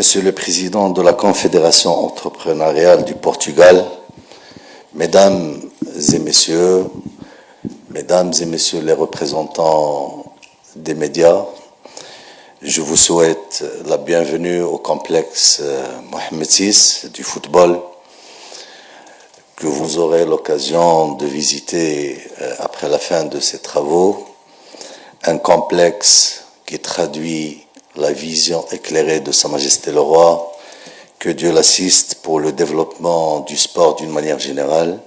Monsieur le Président de la Confédération entrepreneuriale du Portugal, Mesdames et Messieurs, Mesdames et Messieurs les représentants des médias, je vous souhaite la bienvenue au complexe Mohamed VI du football que vous aurez l'occasion de visiter après la fin de ces travaux. Un complexe qui traduit la vision éclairée de Sa Majesté le Roi, que Dieu l'assiste pour le développement du sport d'une manière générale,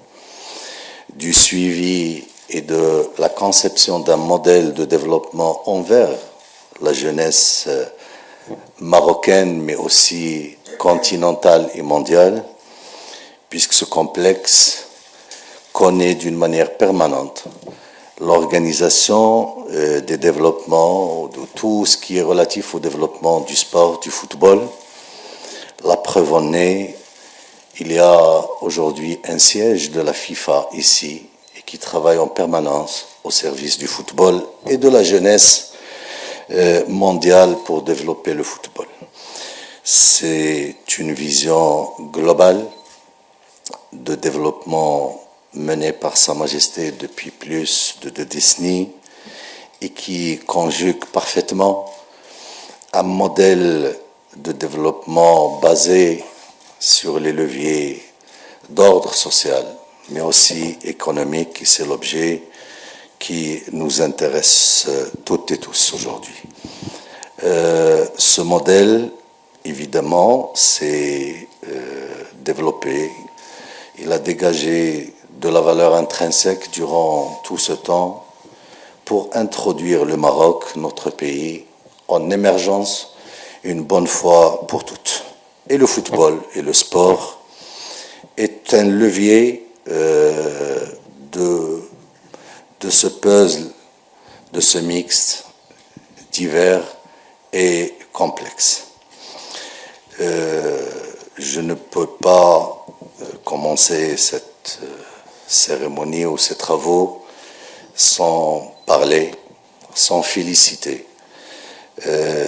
du suivi et de la conception d'un modèle de développement envers la jeunesse marocaine, mais aussi continentale et mondiale, puisque ce complexe connaît d'une manière permanente l'organisation des développements, de tout ce qui est relatif au développement du sport, du football. La preuve en est, il y a aujourd'hui un siège de la FIFA ici, et qui travaille en permanence au service du football et de la jeunesse mondiale pour développer le football. C'est une vision globale de développement menée par Sa Majesté depuis plus de 2 décennies et qui conjugue parfaitement un modèle de développement basé sur les leviers d'ordre social, mais aussi économique, et c'est l'objet qui nous intéresse toutes et tous aujourd'hui. Ce modèle, évidemment, s'est développé. Il a dégagé de la valeur intrinsèque durant tout ce temps pour introduire le Maroc, notre pays, en émergence une bonne fois pour toutes. Et le football et le sport est un levier de ce puzzle, de ce mixte divers et complexe. Je ne peux pas commencer cette cérémonie ou ces travaux sans parler, sans féliciter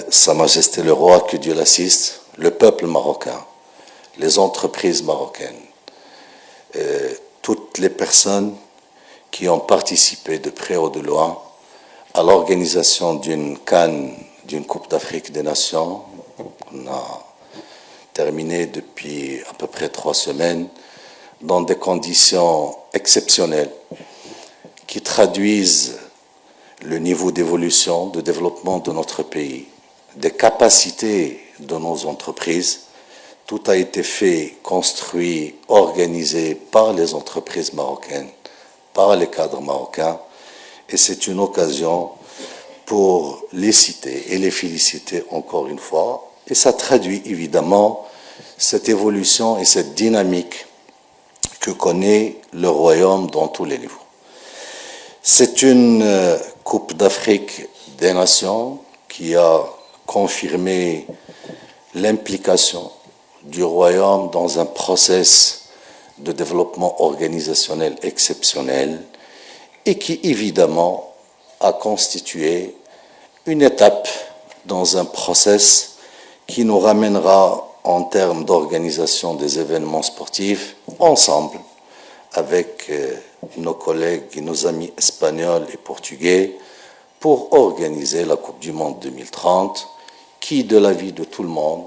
Sa Majesté le Roi, que Dieu l'assiste, le peuple marocain, les entreprises marocaines, toutes les personnes qui ont participé de près ou de loin à l'organisation d'une CAN, d'une Coupe d'Afrique des Nations. On a terminé depuis à peu près 3 semaines dans des conditions exceptionnelles qui traduisent le niveau d'évolution, de développement de notre pays, des capacités de nos entreprises. Tout a été fait, construit, organisé par les entreprises marocaines, par les cadres marocains, et c'est une occasion pour les citer et les féliciter encore une fois. Et ça traduit évidemment cette évolution et cette dynamique que connaît le royaume dans tous les niveaux. C'est une Coupe d'Afrique des Nations qui a confirmé l'implication du royaume dans un processus de développement organisationnel exceptionnel et qui évidemment a constitué une étape dans un processus qui nous ramènera en termes d'organisation des événements sportifs ensemble avec nos collègues et nos amis espagnols et portugais pour organiser la Coupe du Monde 2030 qui, de l'avis de tout le monde,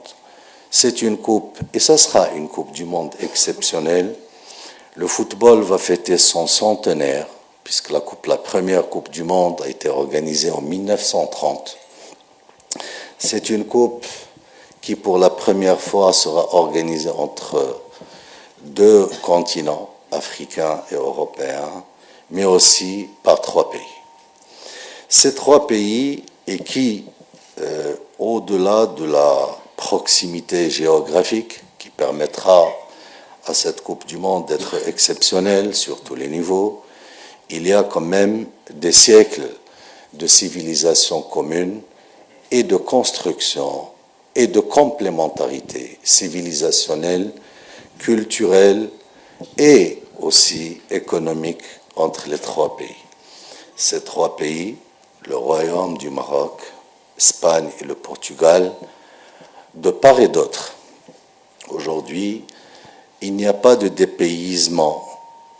c'est une coupe, et ça sera une Coupe du Monde exceptionnelle. Le football va fêter son centenaire, puisque la première Coupe du Monde a été organisée en 1930. C'est une coupe qui, pour la première fois, sera organisée entre 2 continents, africains et européens, mais aussi par 3 pays. Ces 3 pays, et qui, au-delà de la proximité géographique qui permettra à cette Coupe du Monde d'être exceptionnelle sur tous les niveaux, il y a quand même des siècles de civilisation commune et de construction et de complémentarité civilisationnelle, culturelle et aussi économique entre les 3 pays. Ces 3 pays, le Royaume du Maroc, l'Espagne et le Portugal, de part et d'autre. Aujourd'hui, il n'y a pas de dépaysement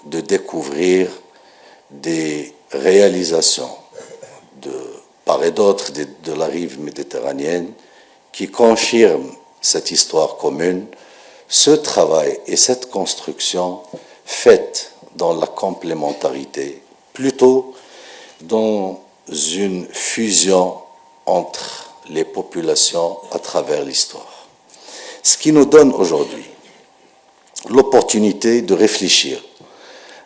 de découvrir des réalisations de part et d'autre de la rive méditerranéenne qui confirment cette histoire commune, ce travail et cette construction faite dans la complémentarité, plutôt dans une fusion entre les populations à travers l'histoire. Ce qui nous donne aujourd'hui l'opportunité de réfléchir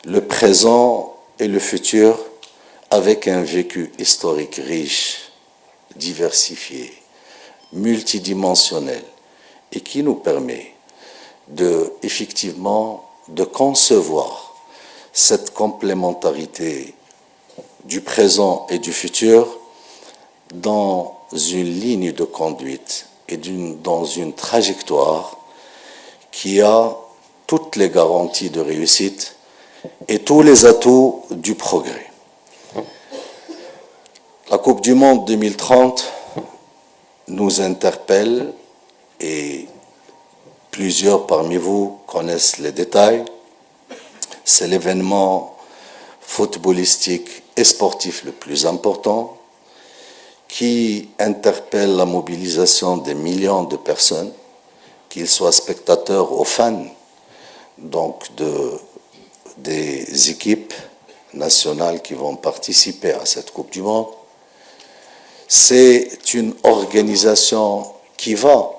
le présent et le futur avec un vécu historique riche, diversifié, multidimensionnel et qui nous permet effectivement de concevoir cette complémentarité du présent et du futur dans une ligne de conduite et dans une trajectoire qui a toutes les garanties de réussite et tous les atouts du progrès. La Coupe du Monde 2030 nous interpelle et plusieurs parmi vous connaissent les détails. C'est l'événement footballistique et sportif le plus important qui interpelle la mobilisation des millions de personnes, qu'ils soient spectateurs ou fans, donc des équipes nationales qui vont participer à cette Coupe du Monde. C'est une organisation qui va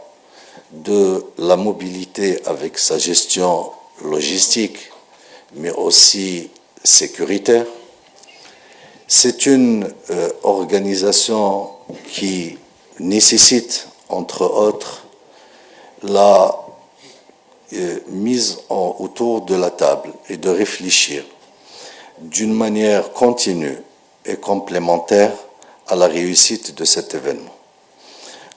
de la mobilité avec sa gestion logistique, mais aussi sécuritaire. C'est une organisation qui nécessite, entre autres, la mise autour de la table et de réfléchir d'une manière continue et complémentaire à la réussite de cet événement.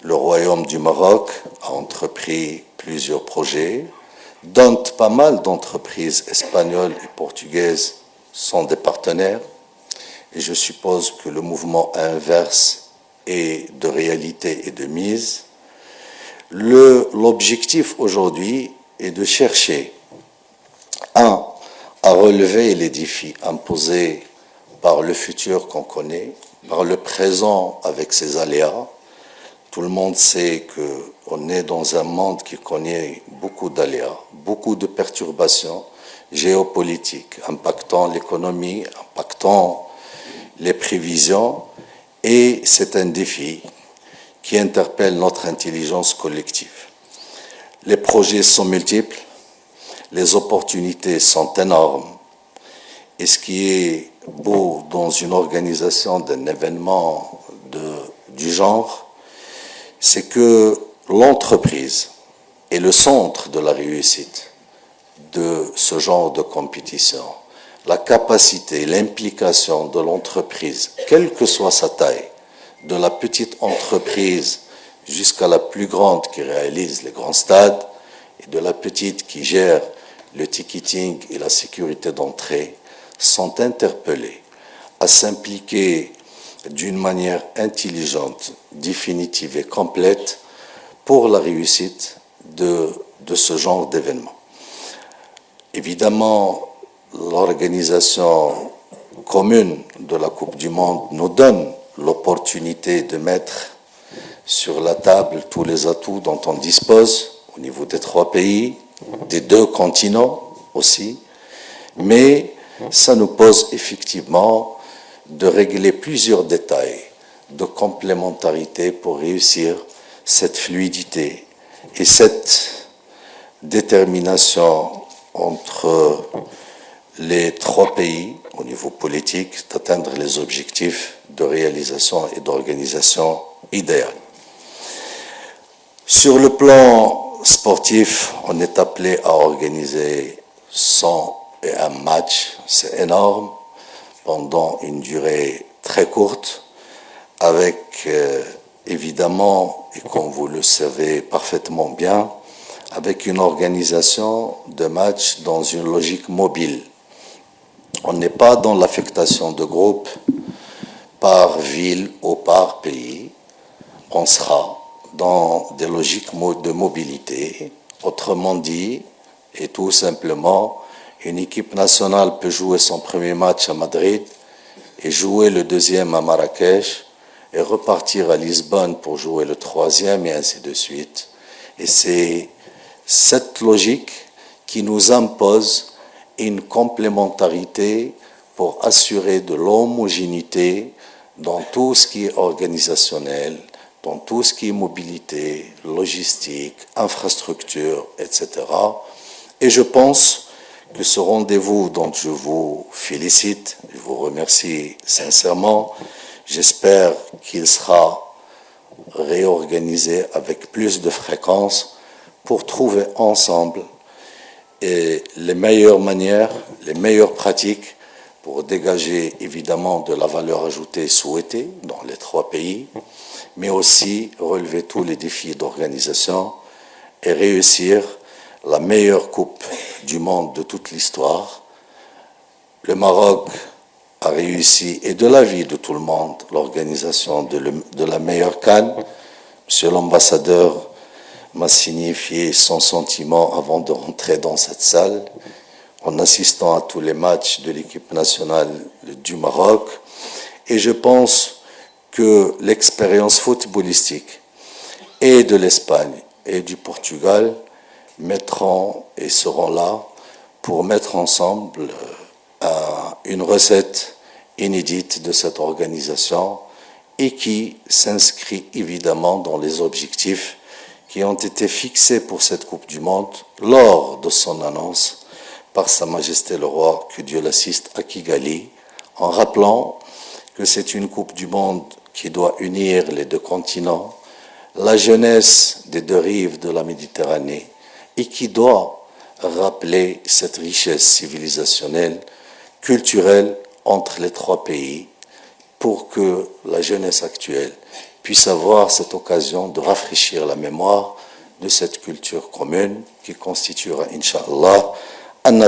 Le Royaume du Maroc a entrepris plusieurs projets, dont pas mal d'entreprises espagnoles et portugaises sont des partenaires, et je suppose que le mouvement inverse est de réalité et de mise. L'objectif aujourd'hui est de chercher, à relever les défis imposés par le futur qu'on connaît, par le présent avec ses aléas. Tout le monde sait qu'on est dans un monde qui connaît beaucoup d'aléas, beaucoup de perturbations géopolitiques, impactant l'économie, impactant les prévisions, et c'est un défi qui interpelle notre intelligence collective. Les projets sont multiples, les opportunités sont énormes, et ce qui est beau dans une organisation d'un événement du genre, c'est que l'entreprise est le centre de la réussite de ce genre de compétition. La capacité, l'implication de l'entreprise, quelle que soit sa taille, de la petite entreprise jusqu'à la plus grande qui réalise les grands stades, et de la petite qui gère le ticketing et la sécurité d'entrée, sont interpellés à s'impliquer d'une manière intelligente, définitive et complète pour la réussite de ce genre d'événement. Évidemment, l'organisation commune de la Coupe du Monde nous donne l'opportunité de mettre sur la table tous les atouts dont on dispose au niveau des 3 pays, des 2 continents aussi, mais ça nous pose effectivement de régler plusieurs détails de complémentarité pour réussir cette fluidité et cette détermination entre les 3 pays au niveau politique d'atteindre les objectifs de réalisation et d'organisation idéale. Sur le plan sportif, on est appelé à organiser 101 matchs, c'est énorme, pendant une durée très courte, avec évidemment, et comme vous le savez parfaitement bien, avec une organisation de matchs dans une logique mobile. On n'est pas dans l'affectation de groupes par ville ou par pays. On sera dans des logiques de mobilité. Autrement dit, et tout simplement, une équipe nationale peut jouer son premier match à Madrid et jouer le deuxième à Marrakech et repartir à Lisbonne pour jouer le troisième et ainsi de suite. Et c'est cette logique qui nous impose une complémentarité pour assurer de l'homogénéité dans tout ce qui est organisationnel, dans tout ce qui est mobilité, logistique, infrastructure, etc. Et je pense que ce rendez-vous dont je vous félicite, je vous remercie sincèrement, j'espère qu'il sera réorganisé avec plus de fréquence pour trouver ensemble les meilleures manières, les meilleures pratiques pour dégager évidemment de la valeur ajoutée souhaitée dans les trois pays, mais aussi relever tous les défis d'organisation et réussir la meilleure Coupe du monde de toute l'histoire. Le Maroc a réussi, et de l'avis de tout le monde, l'organisation de la meilleure CAN. Monsieur l'ambassadeur m'a signifié son sentiment avant de rentrer dans cette salle, en assistant à tous les matchs de l'équipe nationale du Maroc. Et je pense que l'expérience footballistique et de l'Espagne et du Portugal mettront et seront là pour mettre ensemble une recette inédite de cette organisation et qui s'inscrit évidemment dans les objectifs qui ont été fixés pour cette Coupe du Monde lors de son annonce par Sa Majesté le Roi, que Dieu l'assiste, à Kigali, en rappelant que c'est une Coupe du Monde qui doit unir les deux continents, la jeunesse des deux rives de la Méditerranée, et qui doit rappeler cette richesse civilisationnelle, culturelle entre les trois pays, pour que la jeunesse actuelle puisse avoir cette occasion de rafraîchir la mémoire de cette culture commune qui constituera, Inch'Allah, un